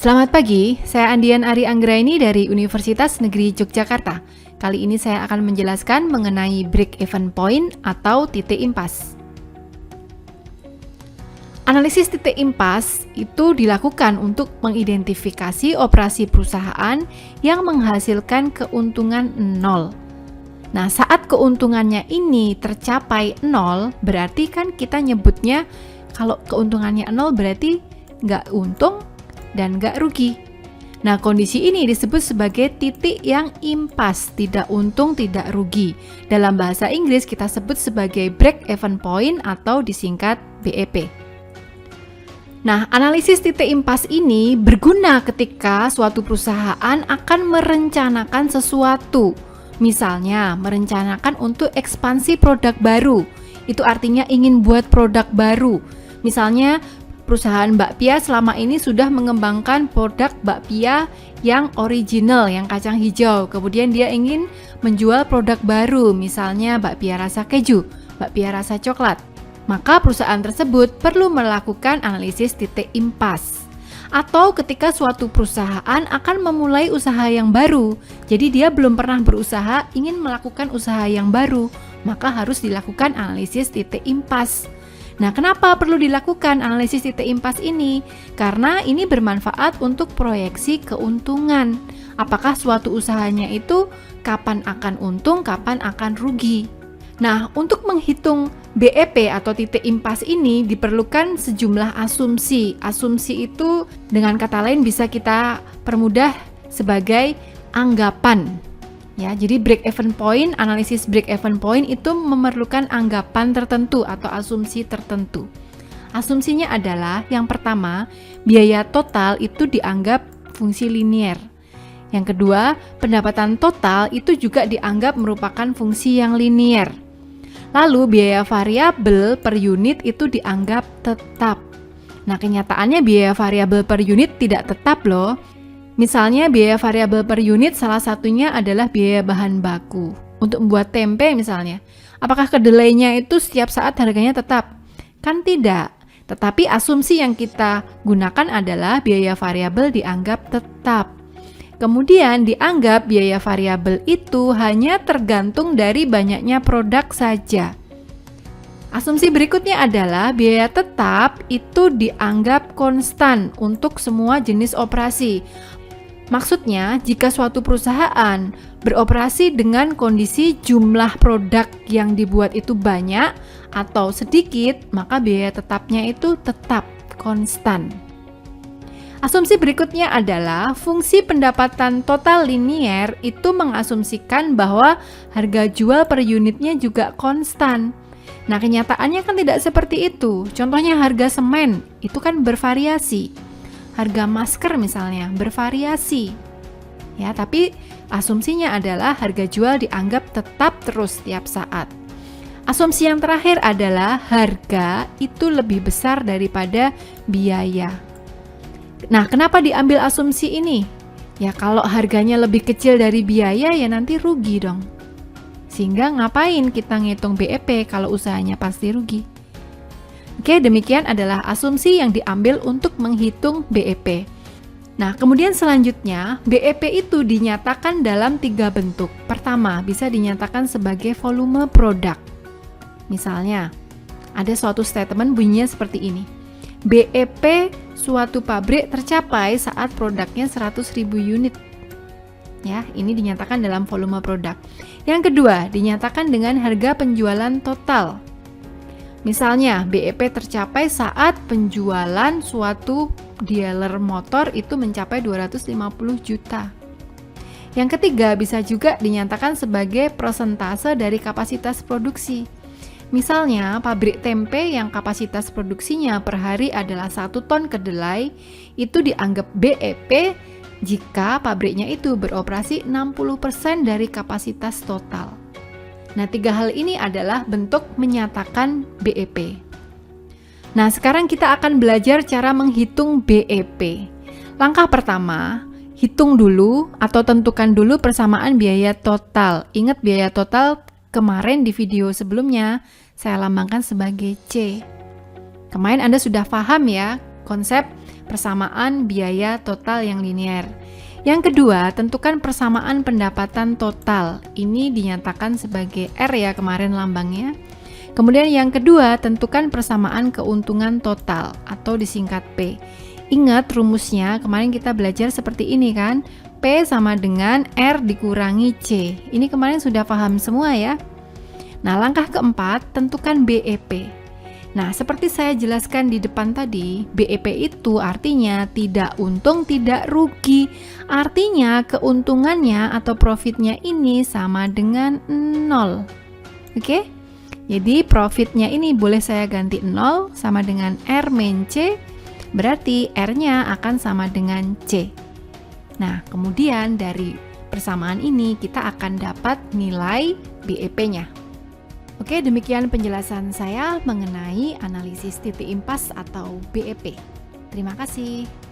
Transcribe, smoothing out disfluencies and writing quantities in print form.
Selamat pagi, saya Andian Ari Anggraini dari Universitas Negeri Yogyakarta. Kali ini saya akan menjelaskan mengenai break-even point atau titik impas. Analisis titik impas itu dilakukan untuk mengidentifikasi operasi perusahaan yang menghasilkan keuntungan nol. Nah, saat keuntungannya ini tercapai nol, berarti kan kita nyebutnya kalau keuntungannya nol berarti nggak untung dan nggak rugi. Nah, kondisi ini disebut sebagai titik yang impas, tidak untung, tidak rugi. Dalam bahasa Inggris kita sebut sebagai break-even point atau disingkat BEP. Nah, analisis titik impas ini berguna ketika suatu perusahaan akan merencanakan sesuatu. Misalnya, merencanakan untuk ekspansi produk baru. Itu artinya ingin buat produk baru. Misalnya, perusahaan bakpia selama ini sudah mengembangkan produk bakpia yang original, yang kacang hijau. Kemudian dia ingin menjual produk baru, misalnya bakpia rasa keju, bakpia rasa coklat. Maka perusahaan tersebut perlu melakukan analisis titik impas. Atau ketika suatu perusahaan akan memulai usaha yang baru, jadi dia belum pernah berusaha, ingin melakukan usaha yang baru, maka harus dilakukan analisis titik impas. Nah, kenapa perlu dilakukan analisis titik impas ini? Karena ini bermanfaat untuk proyeksi keuntungan. Apakah suatu usahanya itu kapan akan untung, kapan akan rugi? Nah, untuk menghitung BEP atau titik impas ini diperlukan sejumlah asumsi. Asumsi itu dengan kata lain bisa kita permudah sebagai anggapan. Ya, jadi break-even point, analisis break-even point itu memerlukan anggapan tertentu atau asumsi tertentu. Asumsinya adalah yang pertama, biaya total itu dianggap fungsi linier. Yang kedua, pendapatan total itu juga dianggap merupakan fungsi yang linier. Lalu biaya variabel per unit itu dianggap tetap. Nah, kenyataannya biaya variabel per unit tidak tetap loh. Misalnya biaya variabel per unit salah satunya adalah biaya bahan baku. Untuk membuat tempe misalnya, apakah kedelainya itu setiap saat harganya tetap? Kan tidak. Tetapi asumsi yang kita gunakan adalah biaya variabel dianggap tetap. Kemudian dianggap biaya variabel itu hanya tergantung dari banyaknya produk saja. Asumsi berikutnya adalah biaya tetap itu dianggap konstan untuk semua jenis operasi. Maksudnya, jika suatu perusahaan beroperasi dengan kondisi jumlah produk yang dibuat itu banyak atau sedikit, maka biaya tetapnya itu tetap konstan. Asumsi berikutnya adalah fungsi pendapatan total linier itu mengasumsikan bahwa harga jual per unitnya juga konstan. Nah, kenyataannya kan tidak seperti itu. Contohnya harga semen itu kan bervariasi. Harga masker misalnya bervariasi. Ya, tapi asumsinya adalah harga jual dianggap tetap terus setiap saat. Asumsi yang terakhir adalah harga itu lebih besar daripada biaya. Nah, kenapa diambil asumsi ini? Ya, kalau harganya lebih kecil dari biaya ya nanti rugi dong. Sehingga ngapain kita ngitung BEP kalau usahanya pasti rugi? Oke, demikian adalah asumsi yang diambil untuk menghitung BEP. Nah, kemudian selanjutnya BEP itu dinyatakan dalam 3 bentuk. Pertama, bisa dinyatakan sebagai volume produk. Misalnya, ada suatu statement bunyinya seperti ini. BEP suatu pabrik tercapai saat produknya 100.000 unit. Ya, ini dinyatakan dalam volume produk. Yang kedua, dinyatakan dengan harga penjualan total. Misalnya, BEP tercapai saat penjualan suatu dealer motor itu mencapai 250 juta. Yang ketiga, bisa juga dinyatakan sebagai persentase dari kapasitas produksi. Misalnya, pabrik tempe yang kapasitas produksinya per hari adalah 1 ton kedelai, itu dianggap BEP jika pabriknya itu beroperasi 60% dari kapasitas total. Nah, 3 hal ini adalah bentuk menyatakan BEP. Nah, sekarang kita akan belajar cara menghitung BEP. Langkah pertama, hitung dulu atau tentukan dulu persamaan biaya total. Ingat biaya total kemarin di video sebelumnya saya lambangkan sebagai C. Kemarin Anda sudah paham ya konsep persamaan biaya total yang linier. Yang kedua, tentukan persamaan pendapatan total. Ini dinyatakan sebagai R ya kemarin lambangnya. Kemudian yang kedua, tentukan persamaan keuntungan total atau disingkat P. Ingat rumusnya, kemarin kita belajar seperti ini kan. P sama dengan R dikurangi C. Ini kemarin sudah paham semua ya. Nah, langkah keempat, tentukan BEP. Nah, seperti saya jelaskan di depan tadi, BEP itu artinya tidak untung, tidak rugi. Artinya keuntungannya atau profitnya ini sama dengan 0. Oke? Jadi profitnya ini boleh saya ganti 0 sama dengan R min C, berarti R-nya akan sama dengan C. Nah, kemudian dari persamaan ini kita akan dapat nilai BEP-nya. Oke, demikian penjelasan saya mengenai analisis titik impas atau BEP. Terima kasih.